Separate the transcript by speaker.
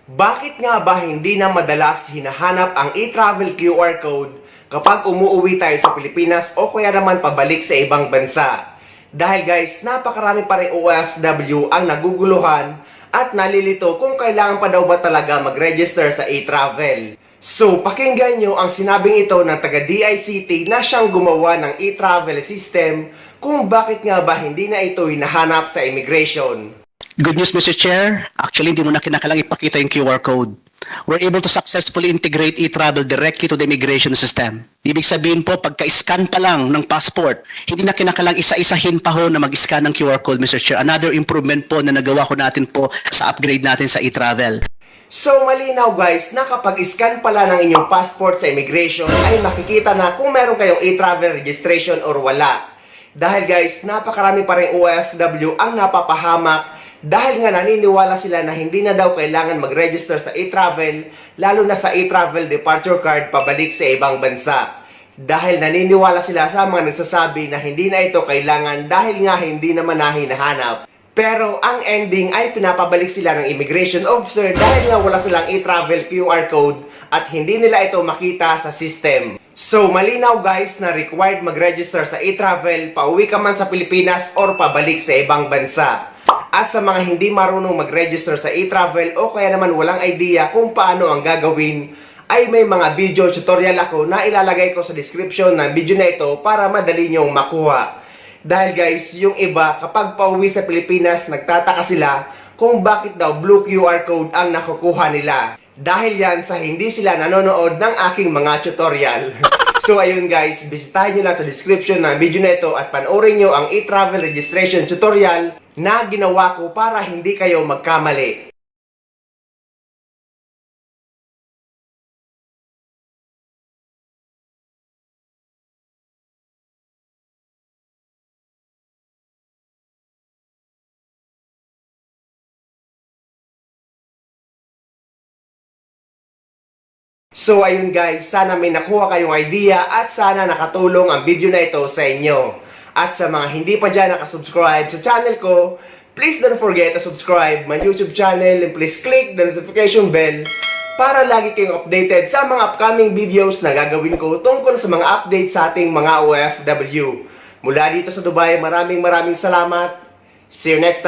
Speaker 1: Bakit nga ba hindi na madalas hinahanap ang e-travel QR code kapag umuuwi tayo sa Pilipinas o kaya naman pabalik sa ibang bansa? Dahil guys, napakarami pa rin OFW ang naguguluhan at nalilito kung kailangan pa daw ba talaga mag-register sa e-travel. So, pakinggan nyo ang sinabing ito ng taga-DICT na siyang gumawa ng e-travel system kung bakit nga ba hindi na ito hinahanap sa immigration.
Speaker 2: Good news, Mr. Chair. Actually, hindi mo na kinakailangang ipakita yung QR code. We're able to successfully integrate e-travel directly to the immigration system. Ibig sabihin po, pagka-scan pa lang ng passport, hindi na kinakailangang isa-isahin pa ho na mag-scan ng QR code, Mr. Chair. Another improvement po na nagawa ko natin po sa upgrade natin sa e-travel.
Speaker 1: So, malinaw guys na kapag scan pala ng inyong passport sa immigration ay makikita na kung meron kayong e-travel registration or wala. Dahil guys, napakarami pa rin OFW ang napapahamak dahil nga naniniwala sila na hindi na daw kailangan mag-register sa e-travel, lalo na sa e-travel departure card pabalik sa ibang bansa. Dahil naniniwala sila sa mga nagsasabi na hindi na ito kailangan dahil nga hindi naman na hinahanap. Pero ang ending ay pinapabalik sila ng immigration officer dahil nga wala silang e-travel QR code at hindi nila ito makita sa system. So malinaw guys na required mag-register sa e-travel pauwi ka man sa Pilipinas or pabalik sa ibang bansa. At sa mga hindi marunong mag-register sa e-travel o kaya naman walang idea kung paano ang gagawin, ay may mga video tutorial ako na ilalagay ko sa description ng video na ito para madali nyong makuha. Dahil guys, yung iba kapag pauwi sa Pilipinas, nagtataka sila kung bakit daw blue QR code ang nakukuha nila. Dahil yan sa hindi sila nanonood ng aking mga tutorial. So ayun guys, bisitahin nyo lang sa description ng video na ito at panoorin nyo ang e-travel registration tutorial na ginawa ko para hindi kayo magkamali. So ayun guys, sana may nakuha kayong idea at sana nakatulong ang video na ito sa inyo. At sa mga hindi pa dyan nakasubscribe sa channel ko, please don't forget to subscribe my YouTube channel and please click the notification bell para lagi kayong updated sa mga upcoming videos na gagawin ko tungkol sa mga updates sa ating mga OFW. Mula dito sa Dubai, maraming salamat. See you next time.